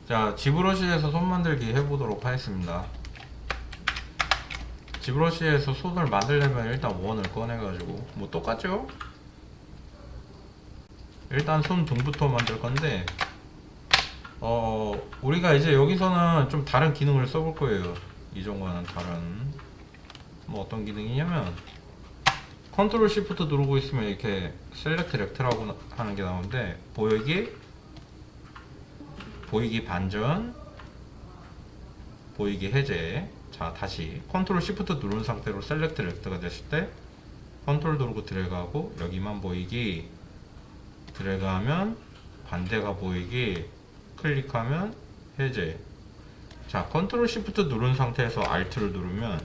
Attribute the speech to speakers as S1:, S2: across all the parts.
S1: 자, 지브러시에서 손 만들기 해보도록 하겠습니다. 지브러시에서 손을 만들려면 일단 원을 꺼내가지고 뭐 똑같죠? 일단 손 등부터 만들 건데 우리가 이제 여기서는 좀 다른 기능을 써볼 거예요. 이전과는 다른 뭐 어떤 기능이냐면 컨트롤 시프트 누르고 있으면 이렇게 셀렉트 렉트라고 하는 게 나오는데 보이기 반전, 보이기 해제. 자, 다시 컨트롤 시프트 누른 상태로 셀렉트 렉트가 됐을 때 컨트롤 누르고 드래그하고 여기만 보이기, 드래그하면 반대가 보이기, 클릭하면 해제. 자, 컨트롤 시프트 누른 상태에서 Alt를 누르면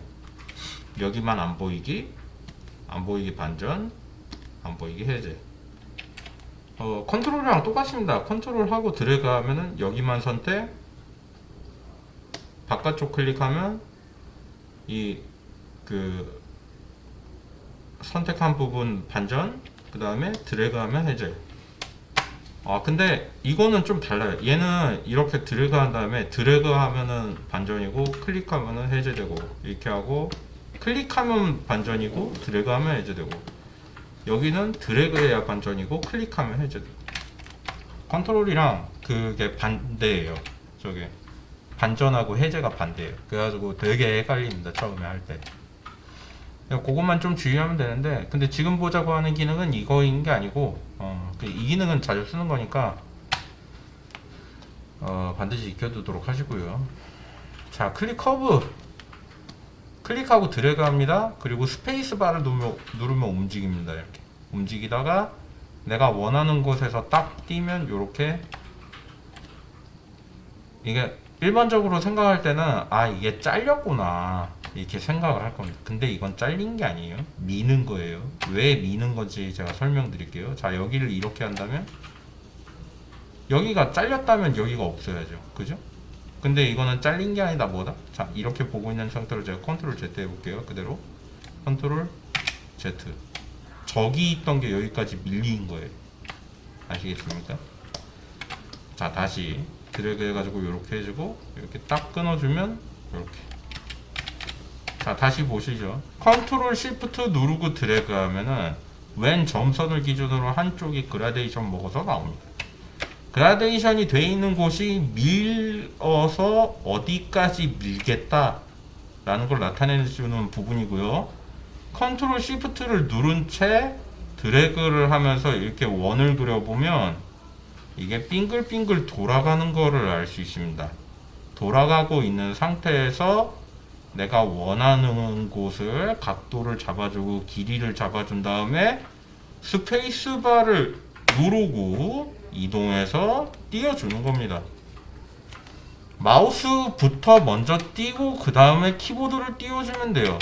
S1: 여기만 안 보이기 반전, 안 보이기 해제. 컨트롤이랑 똑같습니다. 컨트롤하고 드래그 하면은 여기만 선택, 바깥쪽 클릭하면 선택한 부분 반전, 그 다음에 드래그 하면 해제. 근데 이거는 좀 달라요. 얘는 이렇게 드래그 한 다음에 드래그 하면은 반전이고 클릭하면은 해제되고, 이렇게 하고 클릭하면 반전이고 드래그 하면 해제되고, 여기는 드래그해야 반전이고 클릭하면 해제되고. 컨트롤이랑 그게 반대예요. 저게 반전하고 해제가 반대예요. 그래가지고 되게 헷갈립니다, 처음에 할 때. 그것만 좀 주의하면 되는데, 근데 지금 보자고 하는 기능은 이거인 게 아니고 이 기능은 자주 쓰는 거니까 반드시 익혀두도록 하시고요. 자, 클릭 커브 클릭하고 드래그 합니다. 그리고 스페이스 바를 누르면 움직입니다. 이렇게 움직이다가 내가 원하는 곳에서 딱 띄면 이렇게, 이게 일반적으로 생각할 때는 이게 잘렸구나 이렇게 생각을 할 겁니다. 근데 이건 잘린 게 아니에요. 미는 거예요. 왜 미는 건지 제가 설명드릴게요. 자, 여기를 이렇게 한다면 여기가 잘렸다면 여기가 없어야죠. 그죠? 근데 이거는 잘린 게 아니다. 뭐다? 자, 이렇게 보고 있는 상태로 제가 컨트롤 Z 해볼게요. 그대로 컨트롤 Z. 저기 있던 게 여기까지 밀린 거예요. 아시겠습니까? 자, 다시 드래그 해가지고 이렇게 해주고 이렇게 딱 끊어주면 이렇게. 자, 다시 보시죠. 컨트롤 시프트 누르고 드래그 하면은 왼 점선을 기준으로 한쪽이 그라데이션 먹어서 나옵니다. 그라데이션이 돼 있는 곳이 밀어서 어디까지 밀겠다 라는 걸 나타내주는 부분이고요. 컨트롤 시프트를 누른 채 드래그를 하면서 이렇게 원을 그려보면 이게 빙글빙글 돌아가는 거를 알 수 있습니다. 돌아가고 있는 상태에서 내가 원하는 곳을 각도를 잡아주고 길이를 잡아준 다음에 스페이스바를 누르고 이동해서 띄워주는 겁니다. 마우스부터 먼저 띄고 그 다음에 키보드를 띄워주면 돼요.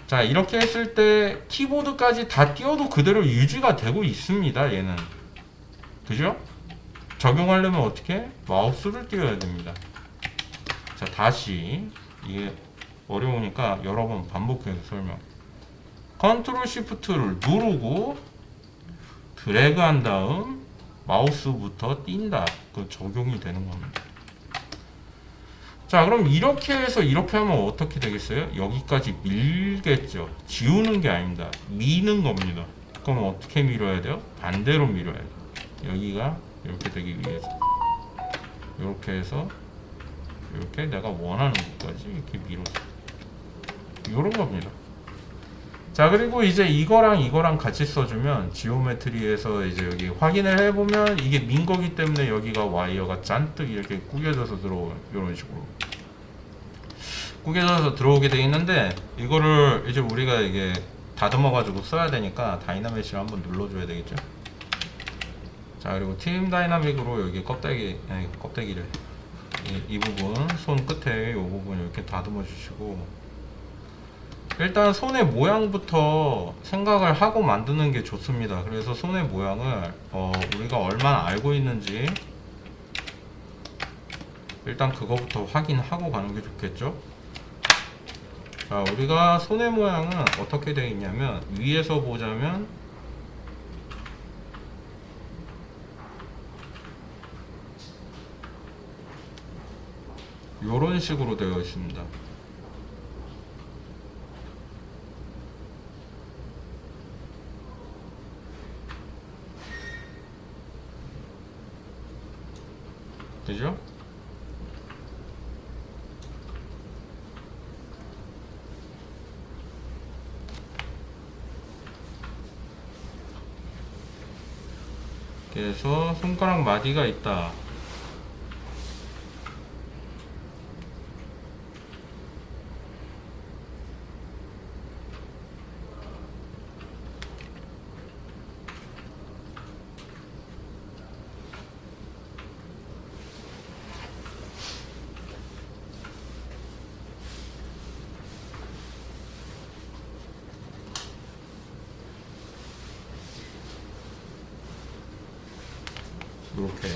S1: 자, 이렇게 했을 때 키보드까지 다 띄워도 그대로 유지가 되고 있습니다. 얘는. 그죠? 적용하려면 어떻게? 마우스를 띄워야 됩니다. 자, 다시 이게 어려우니까 여러 번 반복해서 설명. 컨트롤 시프트를 누르고 드래그 한 다음 마우스부터 띈다. 그 적용이 되는 겁니다. 자, 그럼 이렇게 해서 이렇게 하면 어떻게 되겠어요? 여기까지 밀겠죠. 지우는 게 아닙니다. 미는 겁니다. 그럼 어떻게 밀어야 돼요? 반대로 밀어야 돼요. 여기가 이렇게 되기 위해서 이렇게 해서 이렇게 내가 원하는 곳까지 이렇게 밀어줘. 이런 겁니다. 자, 그리고 이제 이거랑 같이 써주면 지오메트리에서 이제 여기 확인을 해보면 이게 민 거기 때문에 여기가 와이어가 잔뜩 이렇게 구겨져서 들어오는, 이런 식으로 구겨져서 들어오게 돼 있는데, 이거를 이제 우리가 이게 다듬어 가지고 써야 되니까 다이나믹을 한번 눌러줘야 되겠죠. 자, 그리고 팀 다이나믹으로 여기 껍데기를 이 부분 손 끝에 이 부분 이렇게 다듬어 주시고, 일단 손의 모양부터 생각을 하고 만드는 게 좋습니다. 그래서 손의 모양을 우리가 얼마나 알고 있는지 일단 그거부터 확인하고 가는 게 좋겠죠. 자, 우리가 손의 모양은 어떻게 되어 있냐면, 위에서 보자면 요런 식으로 되어 있습니다. 그죠? 그래서 손가락 마디가 있다. 이렇게.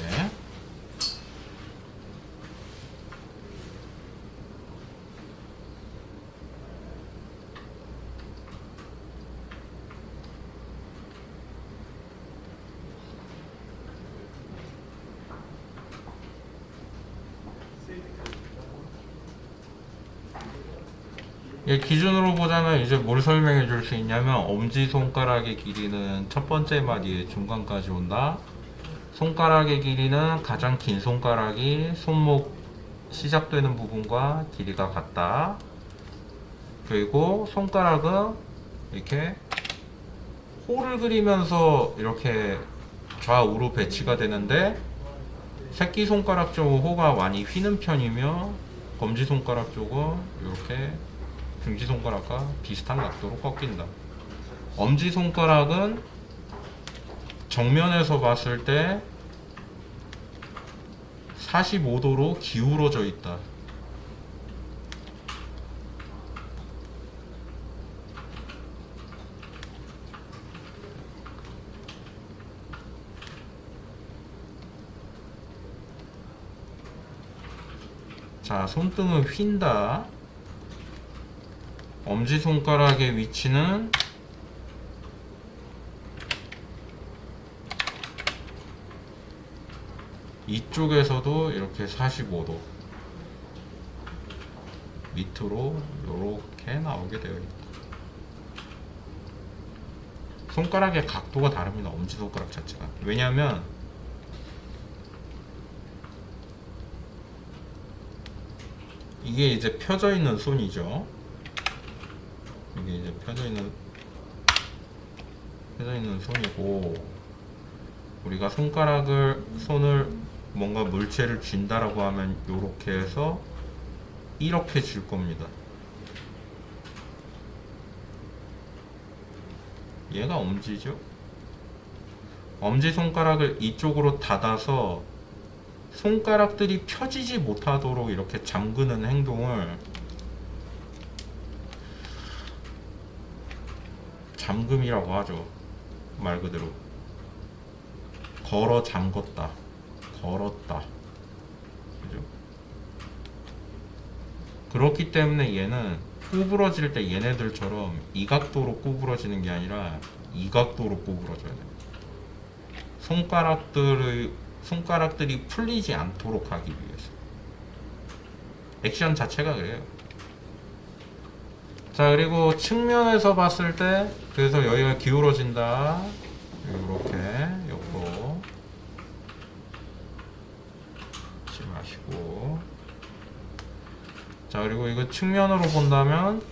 S1: 이 기준으로 보자면 이제 뭘 설명해 줄 수 있냐면 엄지손가락의 길이는 첫 번째 마디의 중간까지 온다. 손가락의 길이는 가장 긴 손가락이 손목 시작되는 부분과 길이가 같다. 그리고 손가락은 이렇게 호를 그리면서 이렇게 좌우로 배치가 되는데 새끼손가락 쪽은 호가 많이 휘는 편이며 검지손가락 쪽은 이렇게 중지손가락과 비슷한 각도로 꺾인다. 엄지손가락은 정면에서 봤을 때 45도로 기울어져 있다. 자, 손등은 휜다. 엄지손가락의 위치는 이쪽에서도 이렇게 45도 밑으로 이렇게 나오게 되어 있다. 손가락의 각도가 다릅니다. 엄지손가락 자체가. 왜냐하면 이게 이제 펴져 있는 손이죠. 이게 이제 펴져 있는 손이고, 우리가 손을 뭔가 물체를 쥔다라고 하면 이렇게 해서 이렇게 쥘 겁니다. 얘가 엄지죠. 엄지손가락을 이쪽으로 닫아서 손가락들이 펴지지 못하도록 이렇게 잠그는 행동을 잠금이라고 하죠. 말 그대로 걸어 잠궜다, 걸었다. 그죠? 그렇기 때문에 얘는 구부러질 때 얘네들처럼 이 각도로 구부러지는 게 아니라 이 각도로 구부러져야 돼요. 손가락들이 풀리지 않도록 하기 위해서. 액션 자체가 그래요. 자, 그리고 측면에서 봤을 때, 그래서 여기가 기울어진다. 이렇게 옆으로 하지 마시고. 자, 그리고 이거 측면으로 본다면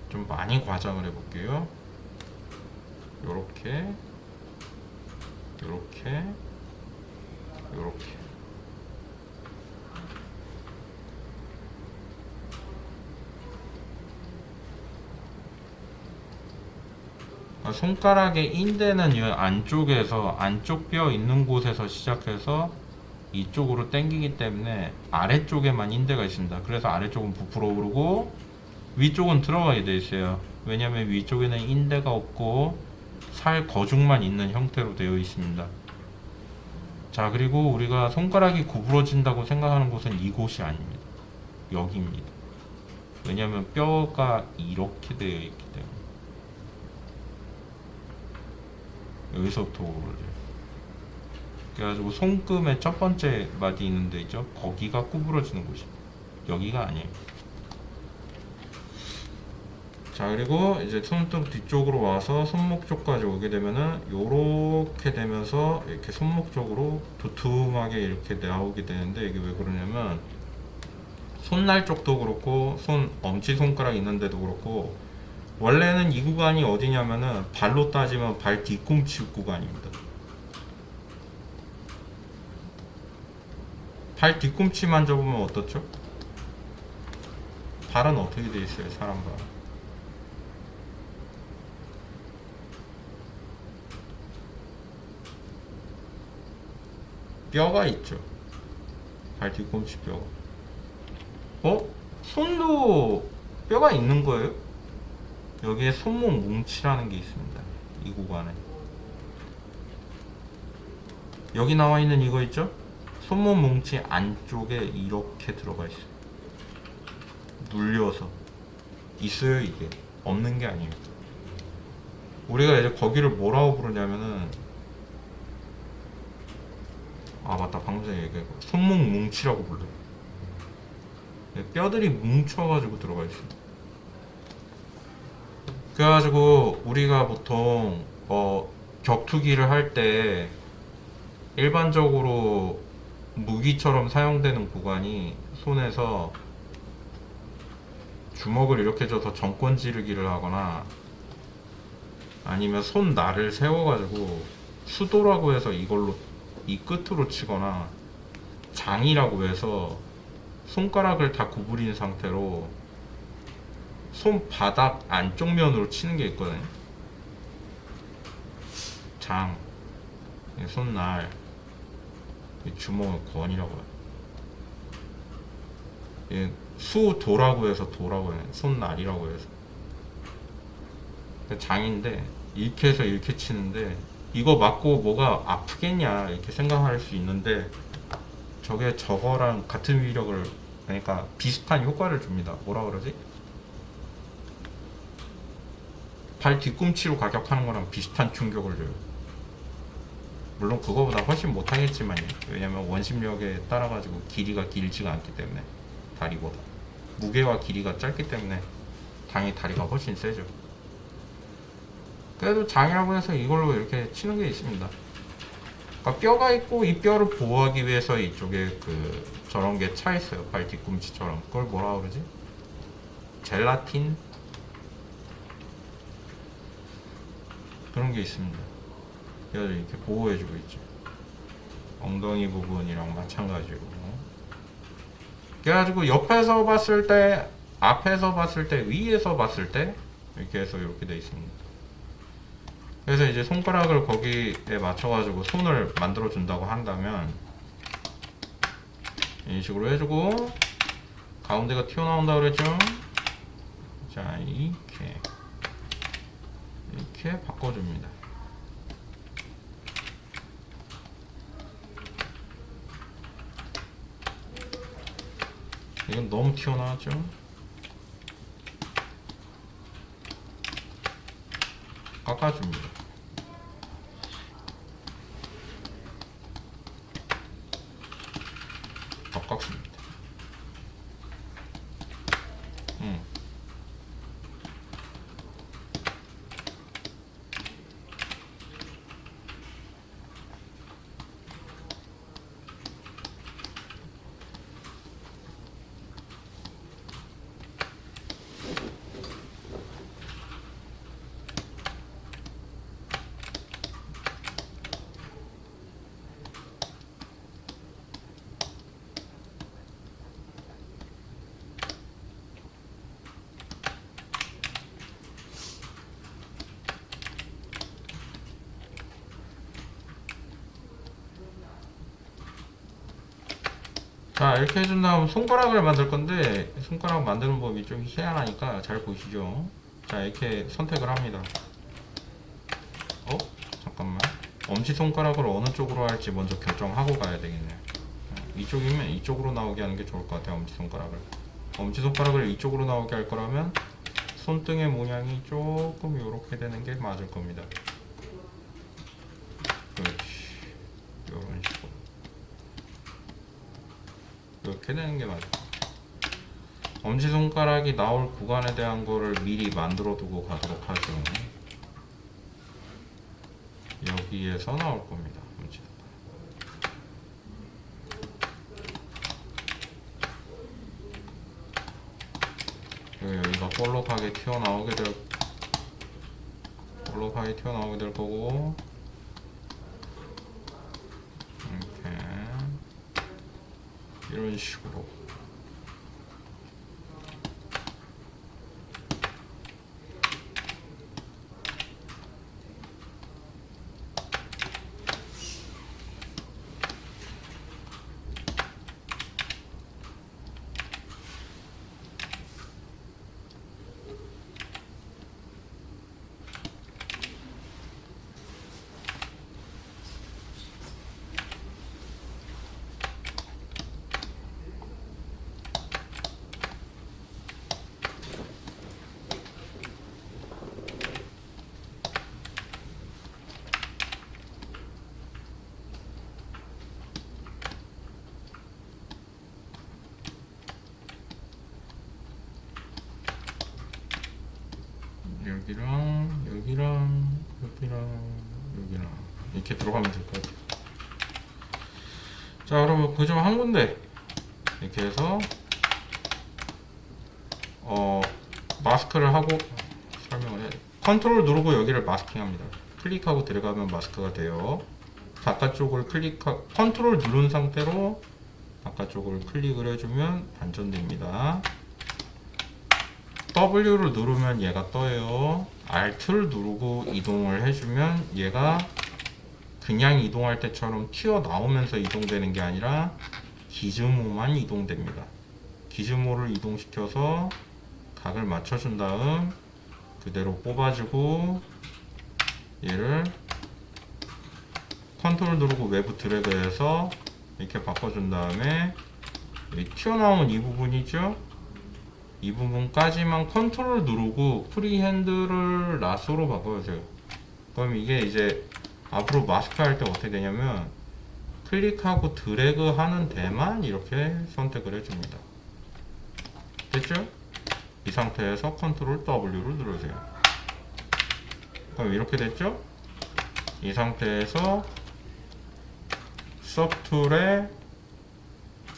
S1: 좀 많이 과장을 해볼게요. 요렇게, 요렇게, 요렇게. 손가락의 인대는 이 안쪽에서, 안쪽 뼈 있는 곳에서 시작해서 이쪽으로 당기기 때문에 아래쪽에만 인대가 있습니다. 그래서 아래쪽은 부풀어 오르고 위쪽은 들어가게 되어 있어요. 왜냐하면 위쪽에는 인대가 없고 살 거죽만 있는 형태로 되어 있습니다. 자, 그리고 우리가 손가락이 구부러진다고 생각하는 곳은 이곳이 아닙니다. 여기입니다. 왜냐하면 뼈가 이렇게 되어 있기 때문에. 여기서부터 구부러져요. 그래가지고 손금의 첫 번째 마디 있는 데 있죠? 거기가 구부러지는 곳이 여기가 아니에요. 자, 그리고 이제 손등 뒤쪽으로 와서 손목 쪽까지 오게 되면은 요렇게 되면서 이렇게 손목 쪽으로 두툼하게 이렇게 나오게 되는데, 이게 왜 그러냐면 손날 쪽도 그렇고 손 엄지손가락 있는 데도 그렇고 원래는 이 구간이 어디냐면은 발로 따지면 발 뒤꿈치 구간입니다. 발 뒤꿈치 만져보면 어떻죠? 발은 어떻게 돼 있어요? 사람 발. 뼈가 있죠. 발 뒤꿈치 뼈가. 손도 뼈가 있는 거예요? 여기에 손목 뭉치라는 게 있습니다. 이 구간에. 여기 나와 있는 이거 있죠? 손목 뭉치 안쪽에 이렇게 들어가 있어요. 눌려서. 있어요, 이게. 없는 게 아니에요. 우리가 이제 거기를 뭐라고 부르냐면은, 아 맞다, 방금 전에 얘기한 거 손목 뭉치라고 불러요. 뼈들이 뭉쳐가지고 들어가 있어요. 그래가지고 우리가 보통 격투기를 할 때 일반적으로 무기처럼 사용되는 구간이 손에서 주먹을 이렇게 져서 정권 지르기를 하거나 아니면 손날을 세워가지고 수도라고 해서 이걸로 이 끝으로 치거나 장이라고 해서 손가락을 다 구부린 상태로 손바닥 안쪽 면으로 치는 게 있거든요. 장, 손날, 주먹은 권이라고 해요. 수도라고 해서 도라고 해요. 손날이라고 해서. 장인데 이렇게 해서 이렇게 치는데 이거 맞고 뭐가 아프겠냐 이렇게 생각할 수 있는데 저게 저거랑 같은 위력을, 그러니까 비슷한 효과를 줍니다. 뭐라 그러지? 발 뒤꿈치로 가격하는 거랑 비슷한 충격을 줘요. 물론 그거보다 훨씬 못하겠지만요. 왜냐면 원심력에 따라 가지고 길이가 길지가 않기 때문에, 다리보다 무게와 길이가 짧기 때문에 당연히 다리가 훨씬 세죠. 그래도 장이라고 해서 이걸로 이렇게 치는 게 있습니다. 그러니까 뼈가 있고 이 뼈를 보호하기 위해서 이쪽에 저런 게 차 있어요. 발 뒤꿈치처럼. 그걸 뭐라 그러지? 젤라틴? 그런 게 있습니다. 뼈를 이렇게 보호해주고 있죠. 엉덩이 부분이랑 마찬가지고. 그래가지고 옆에서 봤을 때, 앞에서 봤을 때, 위에서 봤을 때 이렇게 해서 이렇게 돼 있습니다. 그래서 이제 손가락을 거기에 맞춰가지고 손을 만들어 준다고 한다면 이런 식으로 해주고 가운데가 튀어나온다 그랬죠? 자, 이렇게 바꿔줍니다. 이건 너무 튀어나왔죠? 깎아줍니다. 더 깎습니다. 자, 이렇게 해준 다음 손가락을 만들 건데 손가락 만드는 법이 좀 희한하니까 잘 보시죠. 자, 이렇게 선택을 합니다. 잠깐만, 엄지손가락을 어느 쪽으로 할지 먼저 결정하고 가야 되겠네요. 이쪽이면 이쪽으로 나오게 하는 게 좋을 것 같아요. 엄지손가락을 이쪽으로 나오게 할 거라면 손등의 모양이 조금 이렇게 되는 게 맞을 겁니다. 그렇지, 이런 식으로. 이렇게 되는 게 맞아. 엄지손가락이 나올 구간에 대한 거를 미리 만들어 두고 가도록 하죠. 여기에서 나올 겁니다. 엄지손가락. 여기가 볼록하게 튀어나오게 될 거고, 이렇게 이런 식으로. 여기랑 이렇게 들어가면 될 것 같아요. 자, 그러면 그 점 한 군데 이렇게 해서 마스크를 하고 설명을 해야 돼. 컨트롤 누르고 여기를 마스킹합니다. 클릭하고 들어가면 마스크가 돼요. 바깥쪽을 컨트롤 누른 상태로 바깥쪽을 클릭을 해주면 반전됩니다. W를 누르면 얘가 떠요. Alt를 누르고 이동을 해주면 얘가 그냥 이동할 때처럼 튀어나오면서 이동되는 게 아니라 기즈모만 이동됩니다. 기즈모를 이동시켜서 각을 맞춰준 다음 그대로 뽑아주고 얘를 컨트롤 누르고 외부 드래그해서 이렇게 바꿔준 다음에 여기 튀어나온 이 부분이죠. 이 부분까지만 컨트롤 누르고 프리핸드를 라쏘로 바꿔주세요. 그럼 이게 이제 앞으로 마스크 할 때 어떻게 되냐면 클릭하고 드래그 하는 데만 이렇게 선택을 해줍니다. 됐죠? 이 상태에서 컨트롤 W를 누르세요. 그럼 이렇게 됐죠? 이 상태에서 서툴의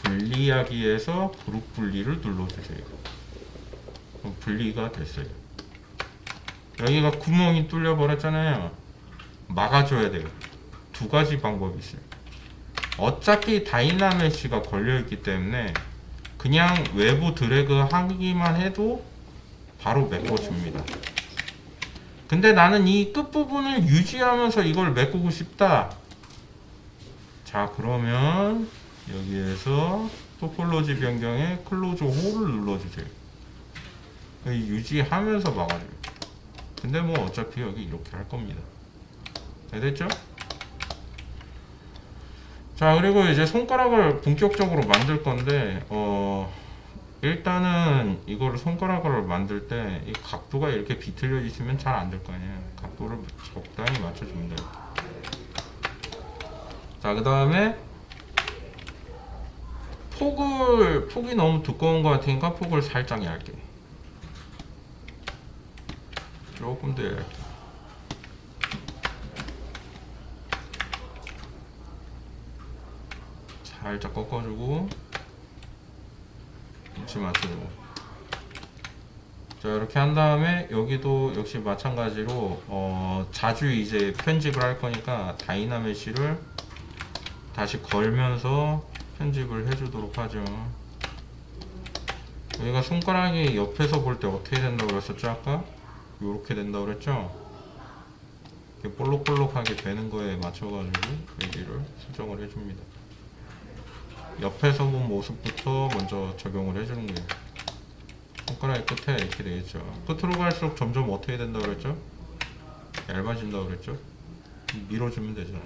S1: 분리하기에서 그룹 분리를 눌러주세요. 그럼 분리가 됐어요. 여기가 구멍이 뚫려 버렸잖아요. 막아줘야 돼요. 두 가지 방법이 있어요. 어차피 다이나메시가 걸려있기 때문에 그냥 외부 드래그 하기만 해도 바로 메꿔줍니다. 근데 나는 이 끝부분을 유지하면서 이걸 메꾸고 싶다. 자, 그러면 여기에서 토폴로지 변경에 클로즈 홀을 눌러주세요. 유지하면서 막아줘요. 근데 뭐 어차피 여기 이렇게 할 겁니다. 됐죠? 자, 그리고 이제 손가락을 본격적으로 만들 건데 일단은 이거를 손가락을 만들 때 이 각도가 이렇게 비틀려 있으면 잘 안 될 거 아니에요. 각도를 적당히 맞춰줍니다. 자, 그 다음에 폭이 너무 두꺼운 것 같으니까 폭을 살짝 얇게, 조금 더 얇게. 살짝 꺾어주고 위치 맞춰주고. 자, 이렇게 한 다음에 여기도 역시 마찬가지로 자주 이제 편집을 할 거니까 다이나메시를 다시 걸면서 편집을 해주도록 하죠. 여기가 손가락이 옆에서 볼 때 어떻게 된다고 그랬었죠? 아까 요렇게 된다고 그랬죠? 이렇게 볼록볼록하게 되는 거에 맞춰가지고 여기를 수정을 해줍니다. 옆에서 본 모습부터 먼저 적용을 해주는 거예요. 손가락의 끝에 이렇게 되겠죠. 끝으로 갈수록 점점 어떻게 된다고 그랬죠? 얇아진다고 그랬죠? 밀어주면 되죠.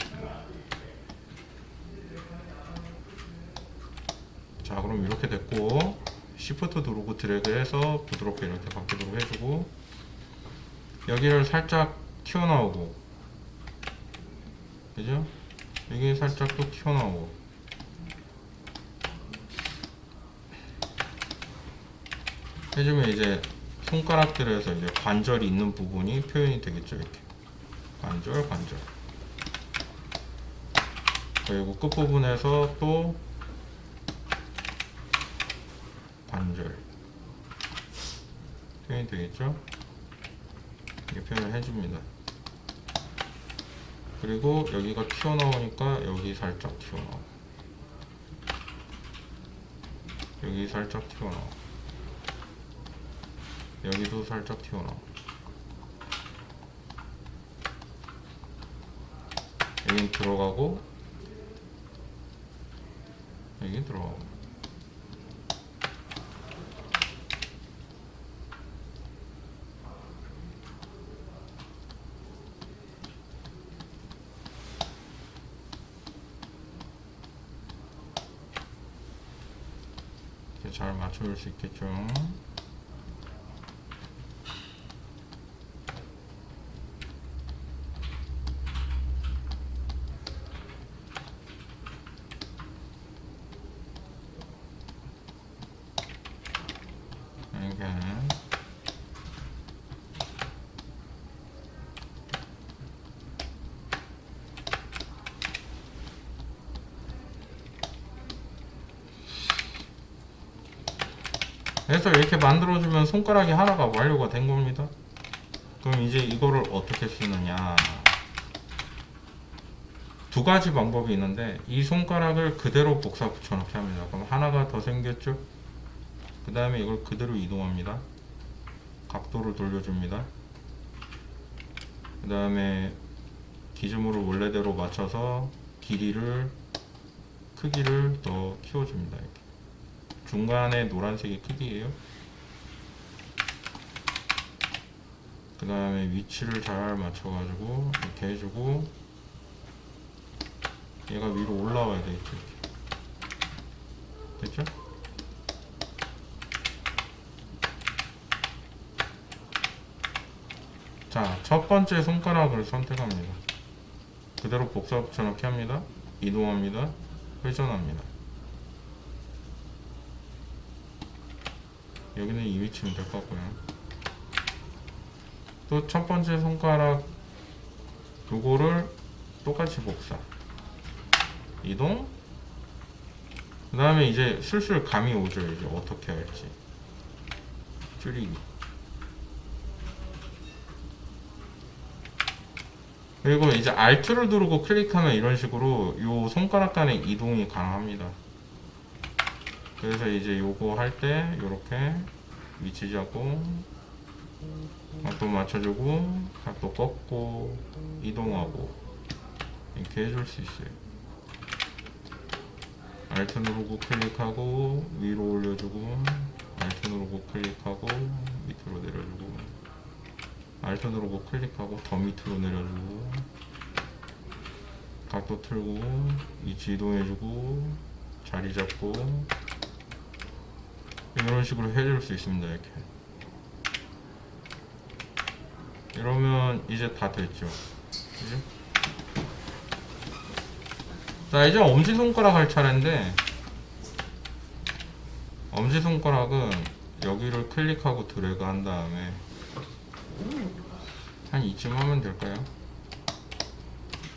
S1: 자, 그럼 이렇게 됐고, Shift 누르고 드래그해서 부드럽게 이렇게 바뀌도록 해주고, 여기를 살짝 튀어나오고, 그죠? 여기 살짝 또 튀어나오고, 해주면 이제 손가락들에서 이제 관절이 있는 부분이 표현이 되겠죠. 이렇게 관절. 그리고 끝부분에서 또 관절 표현이 되겠죠. 이렇게 표현을 해줍니다. 그리고 여기가 튀어나오니까 여기 살짝 튀어나오고, 여기 살짝 튀어나오고, 여기도 살짝 튀어나오고, 여긴 들어가고, 여긴 들어가고. 잘 맞춰줄 수 있겠죠. 이렇게 그래서 이렇게 만들어주면 손가락이 하나가 완료가 된 겁니다. 그럼 이제 이거를 어떻게 쓰느냐, 두 가지 방법이 있는데 이 손가락을 그대로 복사 붙여넣기 합니다. 그럼 하나가 더 생겼죠. 그 다음에 이걸 그대로 이동합니다. 각도를 돌려줍니다. 그 다음에 기준으로 원래대로 맞춰서 길이를, 크기를 더 키워줍니다. 이렇게. 중간에 노란색이 크기예요. 그 다음에 위치를 잘 맞춰가지고 이렇게 해주고, 얘가 위로 올라와야 되겠죠. 됐죠? 자, 첫 번째 손가락을 선택합니다. 그대로 복사 붙여넣기 합니다. 이동합니다. 회전합니다. 여기는 이 위치면 될 것 같고요. 또 첫 번째 손가락 요거를 똑같이 복사, 이동. 그 다음에 이제 슬슬 감이 오죠. 이제 어떻게 할지. 줄이기. 그리고 이제 Alt를 누르고 클릭하면 이런 식으로 요 손가락 간의 이동이 가능합니다. 그래서 이제 요거 할 때 요렇게 위치 잡고 각도 맞춰주고 각도 꺾고 이동하고 이렇게 해줄 수 있어요. Alt 누르고 클릭하고 위로 올려주고, Alt 누르고 클릭하고 밑으로 내려주고, Alt 누르고 클릭하고 더 밑으로 내려주고, 각도 틀고 위치 이동해주고 자리 잡고, 이런 식으로 해줄 수 있습니다. 이렇게. 이러면 이제 다 됐죠. 그죠? 자, 이제 엄지손가락 할 차례인데, 엄지손가락은 여기를 클릭하고 드래그 한 다음에 한 이쯤 하면 될까요?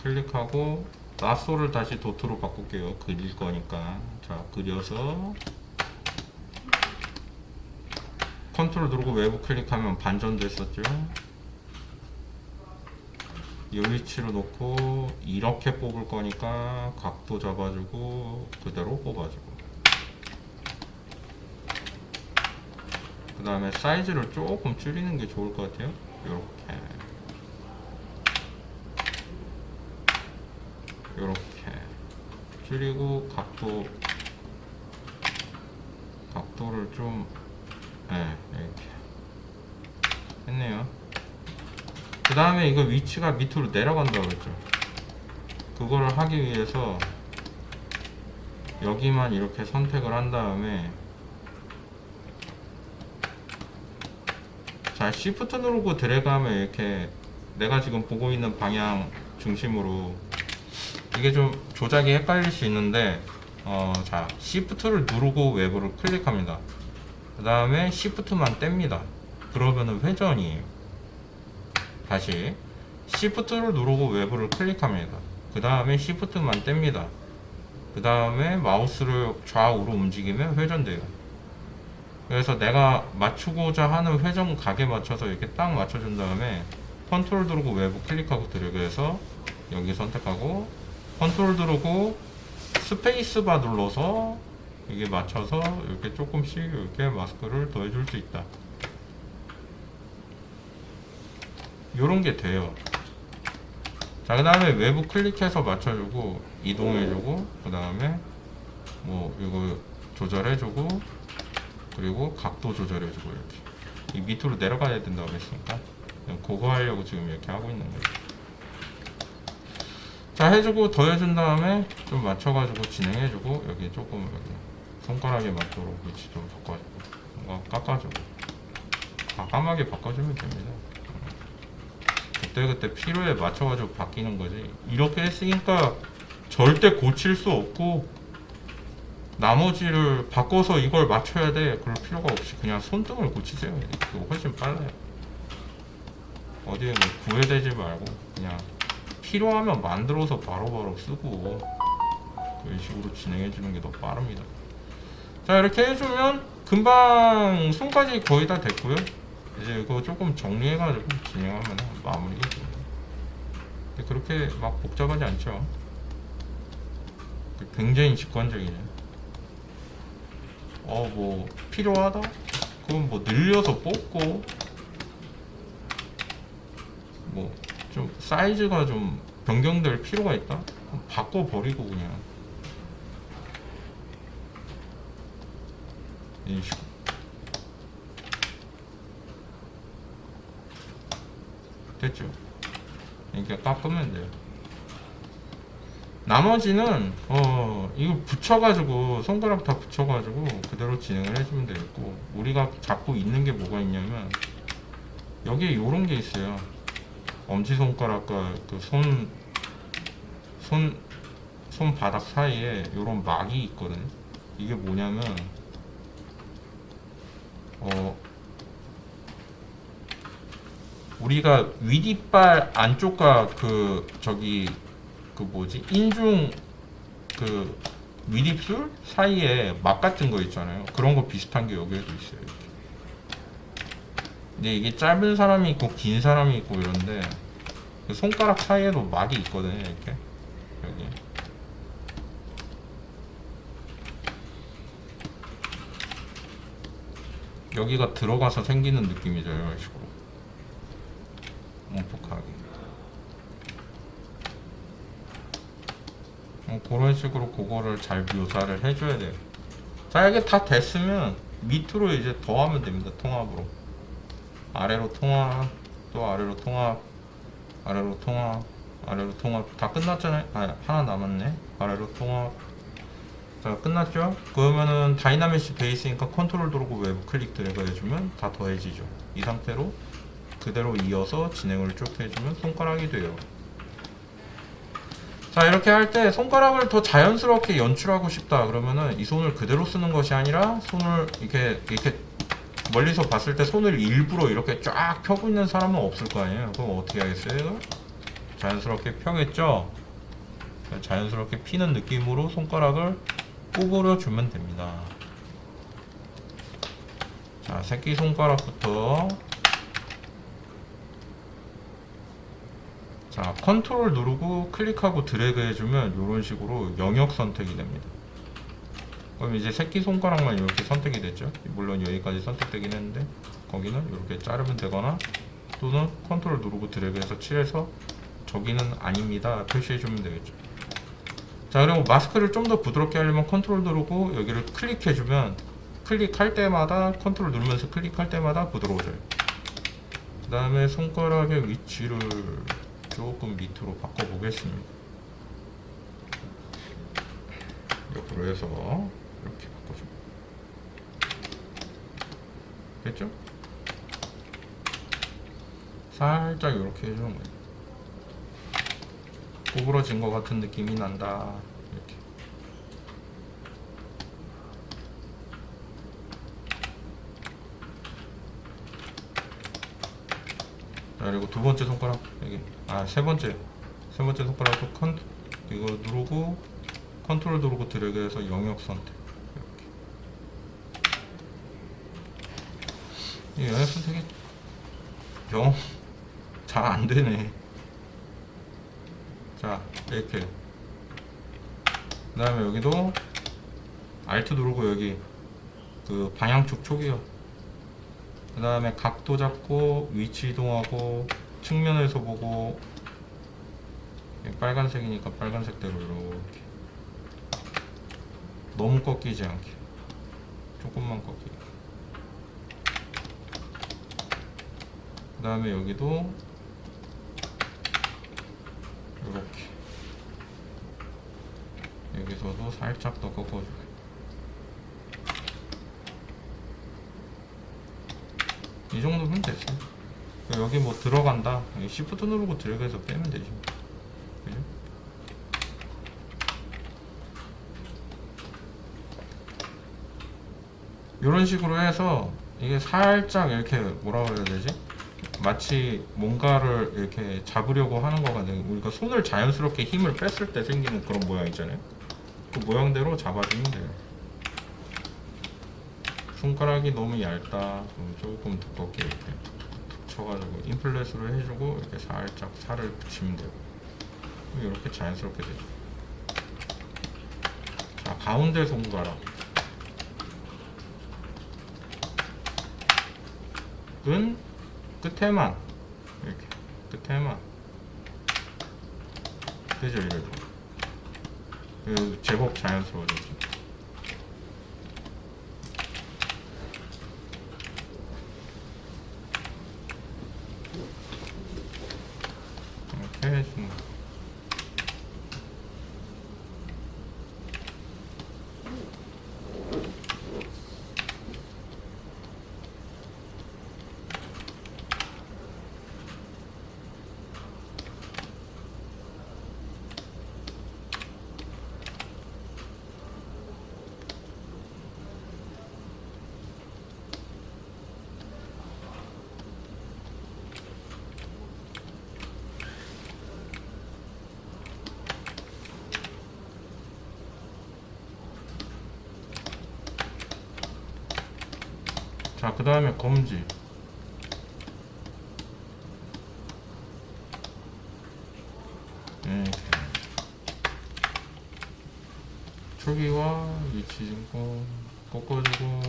S1: 클릭하고 라쏘를 다시 도트로 바꿀게요. 그릴 거니까. 자, 그려서 컨트롤 누르고 외부 클릭하면 반전됐었죠. 이 위치로 놓고 이렇게 뽑을 거니까 각도 잡아주고 그대로 뽑아주고, 그 다음에 사이즈를 조금 줄이는 게 좋을 것 같아요. 요렇게 줄이고 각도를 좀 이렇게 했네요. 그 다음에 이거 위치가 밑으로 내려간다고 했죠. 그거를 하기 위해서 여기만 이렇게 선택을 한 다음에, 자, Shift 누르고 드래그 하면 이렇게 내가 지금 보고 있는 방향 중심으로, 이게 좀 조작이 헷갈릴 수 있는데 자, Shift를 누르고 외부를 클릭합니다. 그 다음에 Shift만 뗍니다. 그러면은 회전이에요. 다시 Shift를 누르고 외부를 클릭합니다. 그 다음에 Shift만 뗍니다. 그 다음에 마우스를 좌우로 움직이면 회전돼요. 그래서 내가 맞추고자 하는 회전 각에 맞춰서 이렇게 딱 맞춰준 다음에 컨트롤 누르고 외부 클릭하고 드래그해서 여기 선택하고 컨트롤 누르고 스페이스바 눌러서 이게 맞춰서 이렇게 조금씩 이렇게 마스크를 더해줄 수 있다. 요런 게 돼요. 자, 그 다음에 외부 클릭해서 맞춰주고 이동해주고 그 다음에 뭐 이거 조절해주고 그리고 각도 조절해주고 이렇게 이 밑으로 내려가야 된다고 했으니까 그거 하려고 지금 이렇게 하고 있는 거예요. 자, 해주고 더해준 다음에 좀 맞춰가지고 진행해주고 여기 조금 여기 손가락에 맞도록 위치 좀 바꿔주고 뭔가 깎아주고 과감하게 바꿔주면 됩니다. 그때그때 필요에 맞춰가지고 바뀌는 거지. 이렇게 했으니까 절대 고칠 수 없고 나머지를 바꿔서 이걸 맞춰야 돼 그럴 필요가 없이 그냥 손등을 고치세요. 그거 훨씬 빨라요. 어디에 뭐 구애되지 말고 그냥 필요하면 만들어서 바로바로 쓰고 그런 식으로 진행해 주는 게 더 빠릅니다. 자, 이렇게 해주면 금방 손까지 거의 다 됐고요. 이제 이거 조금 정리해가지고 진행하면 마무리가 됩니다. 근데 그렇게 막 복잡하지 않죠. 굉장히 직관적이네요. 뭐 필요하다? 그럼 뭐 늘려서 뽑고 뭐 좀 사이즈가 좀 변경될 필요가 있다? 바꿔버리고 그냥 이 식으로 됐죠? 이렇게 깎으면 돼요. 나머지는 이거 붙여가지고 손가락 다 붙여가지고 그대로 진행을 해주면 되겠고 우리가 잡고 있는 게 뭐가 있냐면 여기에 요런 게 있어요. 엄지손가락과 그 손바닥 사이에 요런 막이 있거든. 이게 뭐냐면 우리가 위뒷발 안쪽과 그 뭐지 인중 그 윗입술 사이에 막 같은 거 있잖아요. 그런 거 비슷한 게 여기에도 있어요. 이렇게. 근데 이게 짧은 사람이 있고 긴 사람이 있고 이런데 그 손가락 사이에도 막이 있거든요. 이렇게 여기. 여기가 들어가서 생기는 느낌이죠. 이런 식으로 움푹하게. 그런 식으로 그거를 잘 묘사를 해줘야 돼요. 자, 이게 다 됐으면 밑으로 이제 더하면 됩니다. 통합으로 아래로 통합, 또 아래로 통합, 아래로 통합, 아래로 통합. 다 끝났잖아요. 하나 남았네. 아래로 통합. 자, 끝났죠? 그러면은 다이나믹시 베이스니까 컨트롤 누르고 외부 클릭 드래그 해주면 다 더해지죠. 이 상태로 그대로 이어서 진행을 쭉 해주면 손가락이 돼요. 자, 이렇게 할 때 손가락을 더 자연스럽게 연출하고 싶다 그러면은 이 손을 그대로 쓰는 것이 아니라 손을 이렇게 멀리서 봤을 때 손을 일부러 이렇게 쫙 펴고 있는 사람은 없을 거 아니에요. 그럼 어떻게 하겠어요? 자연스럽게 펴겠죠? 자연스럽게 피는 느낌으로 손가락을 구부려 주면 됩니다. 자, 새끼손가락부터 자, 컨트롤 누르고 클릭하고 드래그 해주면 이런 식으로 영역 선택이 됩니다. 그럼 이제 새끼손가락만 이렇게 선택이 됐죠. 물론 여기까지 선택되긴 했는데 거기는 이렇게 자르면 되거나 또는 컨트롤 누르고 드래그해서 칠해서 저기는 아닙니다 표시해주면 되겠죠. 자, 그리고 마스크를 좀 더 부드럽게 하려면 컨트롤 누르고 여기를 클릭해주면 클릭할 때마다 컨트롤 누르면서 클릭할 때마다 부드러워져요. 그 다음에 손가락의 위치를 조금 밑으로 바꿔보겠습니다. 옆으로 해서 이렇게 바꿔줍니다. 됐죠? 살짝 이렇게 해주는 거예요. 구부러진 것 같은 느낌이 난다. 이렇게. 자, 그리고 두 번째 손가락 여기, 세 번째 손가락도 이거 누르고 컨트롤 누르고 드래그해서 영역 선택. 이 영역 선택이 영 잘 안 되네. 자, 이렇게. 그 다음에 여기도 Alt 누르고 여기 그 방향축 초기화. 그 다음에 각도 잡고 위치 이동하고 측면에서 보고 빨간색이니까 빨간색대로 이렇게 너무 꺾이지 않게 조금만 꺾이게. 그 다음에 여기도 이렇게 여기서도 살짝 더 꺾어주고. 이 정도면 됐어요. 여기 뭐 들어간다 Shift 누르고 드래그해서 빼면 되지. 그죠? 이런 식으로 해서 이게 살짝 이렇게 뭐라 그래야 되지? 마치 뭔가를 이렇게 잡으려고 하는 거거든요. 우리가 손을 자연스럽게 힘을 뺐을 때 생기는 그런 모양 있잖아요. 그 모양대로 잡아주면 돼요. 손가락이 너무 얇다 그럼 조금 두껍게 이렇게 툭 쳐가지고 인플렛으로 해주고 이렇게 살짝 살을 붙이면 돼요. 이렇게 자연스럽게 되죠. 자, 가운데 손가락 은 끝에만 이렇게 끝에만 되죠. 이래도 제법 자연스러워졌죠. 이렇게 해주는 거. 자, 그 다음에 검지. 초기와 위치 증거 꺾어주고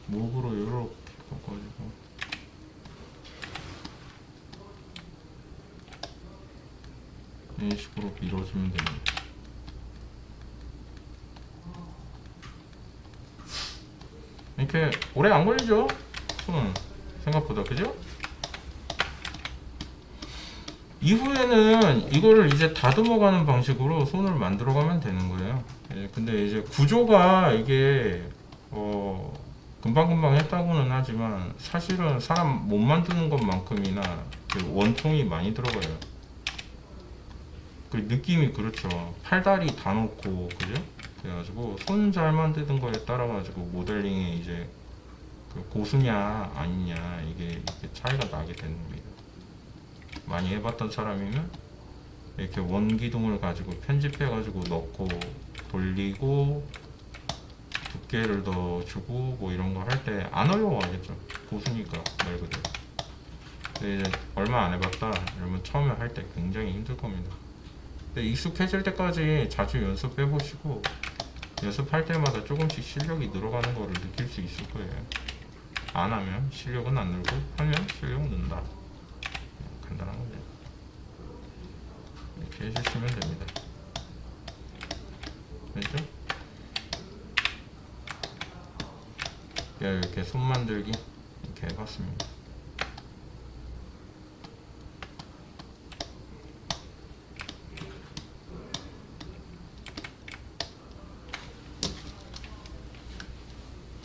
S1: 목으로 이렇게 꺾어주고 이런 식으로 밀어주면 됩니다. 이렇게 오래 안 걸리죠? 손은 생각보다. 그죠? 이후에는 이거를 이제 다듬어 가는 방식으로 손을 만들어 가면 되는 거예요. 근데 이제 구조가 이게 금방금방 했다고는 하지만 사실은 사람 못 만드는 것만큼이나 그 원통이 많이 들어가요. 그 느낌이 그렇죠. 팔다리 다 놓고, 그죠? 그래가지고 손 잘 만드는 거에 따라 가지고 모델링에 이제 그 고수냐 아니냐 이게 이렇게 차이가 나게 되는 겁니다. 많이 해봤던 사람이면 이렇게 원기둥을 가지고 편집해 가지고 넣고 돌리고 두께를 더 주고 뭐 이런 거 할 때 안 어려워하겠죠. 고수니까 말 그대로. 근데 이제 얼마 안 해봤다 이러면 처음에 할 때 굉장히 힘들 겁니다. 근데 익숙해질 때까지 자주 연습해 보시고 연습할 때마다 조금씩 실력이 늘어가는 거를 느낄 수 있을 거예요. 안 하면 실력은 안 늘고 하면 실력은 는다. 간단한 거죠. 이렇게 해주시면 됩니다. 됐죠? 이렇게 손 만들기 이렇게 해봤습니다.